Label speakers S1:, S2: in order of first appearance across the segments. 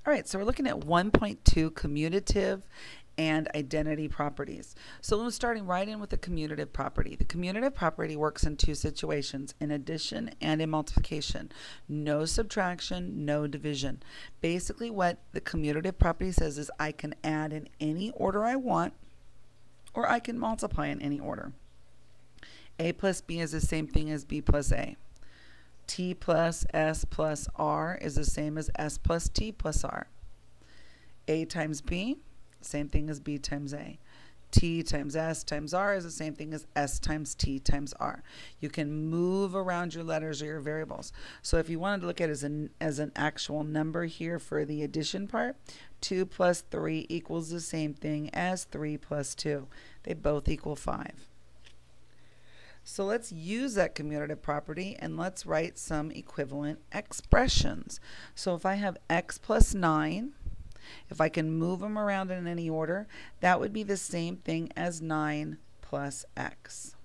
S1: All right, so we're looking at 1.2 commutative and identity properties. So we're starting right in with the commutative property. The commutative property works in two situations, in addition and in multiplication. No subtraction, no division. Basically what the commutative property says is I can add in any order I want, or I can multiply in any order. A plus B is the same thing as B plus A. T plus S plus R is the same as S plus T plus R. A times B, same thing as B times A. T times S times R is the same thing as S times T times R. You can move around your letters or your variables. So if you wanted to look at it as an actual number here for the addition part, 2 plus 3 equals the same thing as 3 plus 2. They both equal 5. So let's use that commutative property and let's write some equivalent expressions. So if I have x plus 9, if I can move them around in any order, that would be the same thing as 9 plus x.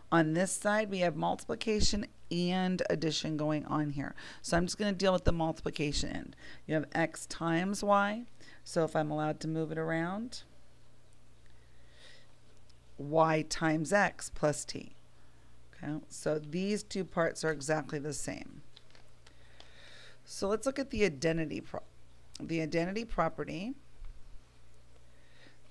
S1: On this side, we have multiplication and addition going on here. So I'm just going to deal with the multiplication end. You have x times y. So if I'm allowed to move it around, y times x plus t. Okay, so these two parts are exactly the same. So let's look at the identity property.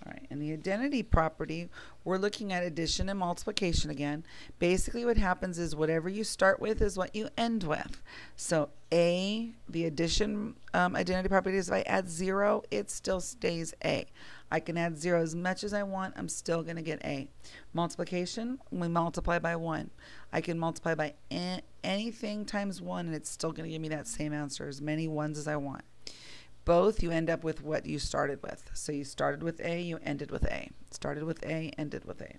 S1: All right, in the identity property, we're looking at addition and multiplication again. Basically what happens is whatever you start with is what you end with. So A, the addition identity property is if I add 0, it still stays A. I can add 0 as much as I want, I'm still going to get A. Multiplication, we multiply by 1. I can multiply by anything times 1 and it's still going to give me that same answer, as many ones as I want. Both, you end up with what you started with. So you started with A, you ended with A. Started with A, ended with A.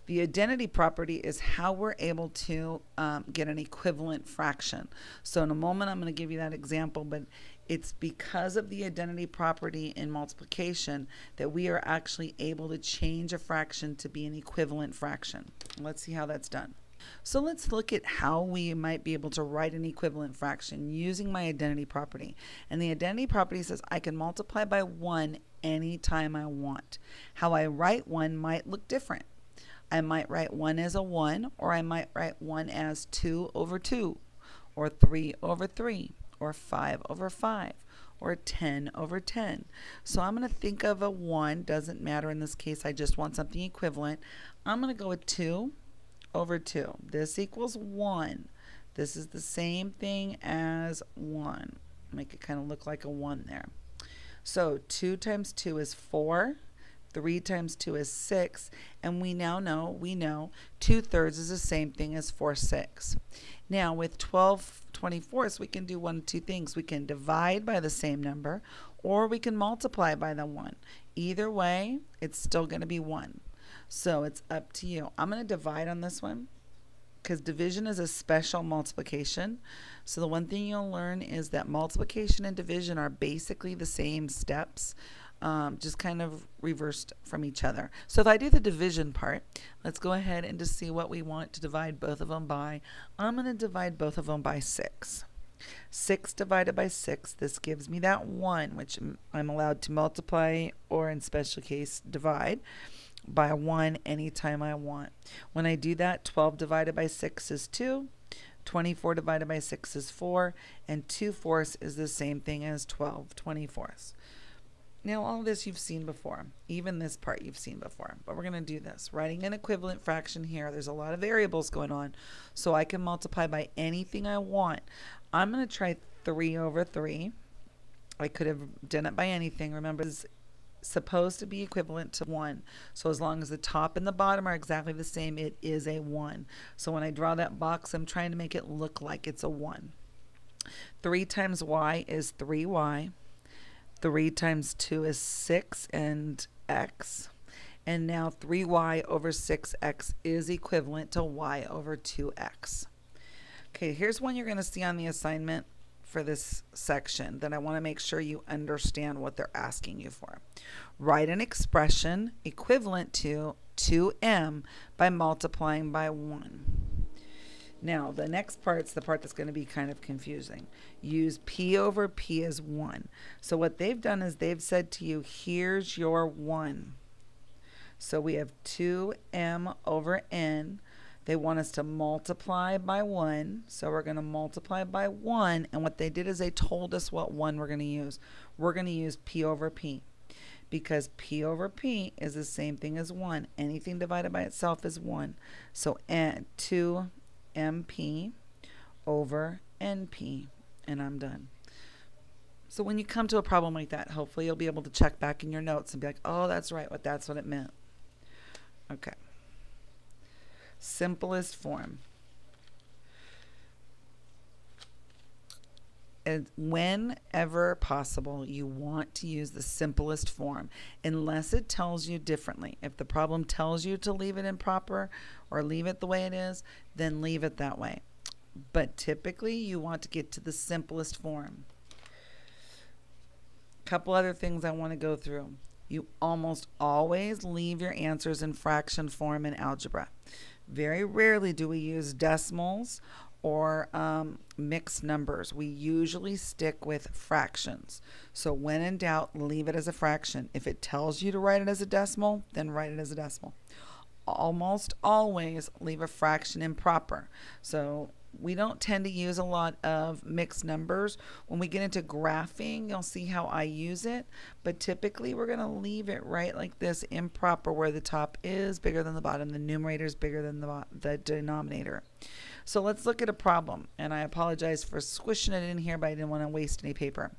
S1: The identity property is how we're able to get an equivalent fraction. So in a moment I'm going to give you that example, but it's because of the identity property in multiplication that we are actually able to change a fraction to be an equivalent fraction. Let's see how that's done. So let's look at how we might be able to write an equivalent fraction using my identity property. And the identity property says I can multiply by 1 anytime I want. How I write 1 might look different. I might write 1 as a 1, or I might write 1 as 2 over 2, or 3 over 3, or 5 over 5, or 10 over 10. So I'm going to think of a 1, doesn't matter in this case, I just want something equivalent. I'm going to go with 2 over 2. This equals 1. This is the same thing as 1. Make it kind of look like a 1 there. So 2 times 2 is 4. 3 times 2 is 6. And we know 2/3 is the same thing as 4/6. Now with 12/24 we can do one of two things. We can divide by the same number, or we can multiply by the 1. Either way, it's still going to be 1. So it's up to you. I'm going to divide on this one because division is a special multiplication. So the one thing you'll learn is that multiplication and division are basically the same steps, just kind of reversed from each other. So if I do the division part, let's go ahead and just see what we want to divide both of them by. I'm going to divide both of them by 6. 6 divided by 6, this gives me that 1, which I'm allowed to multiply, or in special case divide by 1 anytime I want. When I do that, 12 divided by 6 is 2, 24 divided by 6 is 4, and 2/4 is the same thing as 12/24. Now all this you've seen before, even this part you've seen before, but we're going to do this. Writing an equivalent fraction here, there's a lot of variables going on, so I can multiply by anything I want. I'm going to try 3 over 3. I could have done it by anything. Remember, it's supposed to be equivalent to 1. So as long as the top and the bottom are exactly the same, it is a 1. So when I draw that box, I'm trying to make it look like it's a 1. 3 times y is 3y. 3 times 2 is 6 and x. And now 3y over 6x is equivalent to y over 2x. Okay, here's one you're going to see on the assignment for this section that I want to make sure you understand what they're asking you for. Write an expression equivalent to 2m by multiplying by 1. Now, the next part's the part that's going to be kind of confusing. Use P over P as 1. So what they've done is they've said to you, here's your 1. So we have 2m over n. They want us to multiply by 1. So we're going to multiply by 1. And what they did is they told us what 1 we're going to use. We're going to use P over P. Because P over P is the same thing as 1. Anything divided by itself is 1. So 2mp over np. And I'm done. So when you come to a problem like that, hopefully you'll be able to check back in your notes and be like, oh, that's right, that's what it meant. Okay. Simplest form. And whenever possible, you want to use the simplest form unless it tells you differently. If the problem tells you to leave it improper or leave it the way it is, then leave it that way. But typically you want to get to the simplest form. Couple other things I want to go through. You almost always leave your answers in fraction form in algebra. Very rarely do we use decimals or mixed numbers. We usually stick with fractions. So when in doubt, leave it as a fraction. If it tells you to write it as a decimal, then write it as a decimal. Almost always leave a fraction improper. So we don't tend to use a lot of mixed numbers. When we get into graphing, you'll see how I use it, but typically we're going to leave it right like this, improper, where the top is bigger than the bottom, the numerator is bigger than the denominator. So let's look at a problem, and I apologize for squishing it in here, but I didn't want to waste any paper.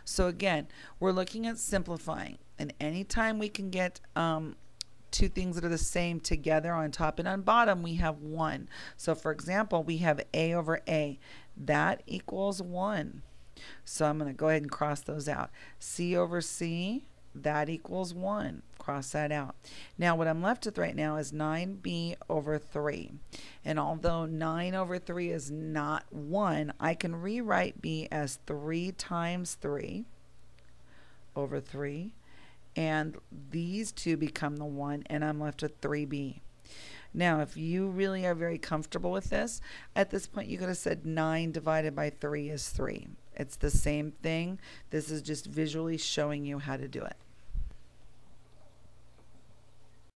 S1: So again, we're looking at simplifying, and anytime we can get two things that are the same together on top and on bottom, we have 1. So for example, we have a over a. That equals 1. So I'm going to go ahead and cross those out. C over c, that equals 1. Cross that out. Now what I'm left with right now is 9b over 3. And although 9 over 3 is not 1, I can rewrite b as 3 times 3 over 3. And these two become the 1, and I'm left with 3b. Now, if you really are very comfortable with this, at this point you could have said 9 divided by 3 is 3. It's the same thing. This is just visually showing you how to do it.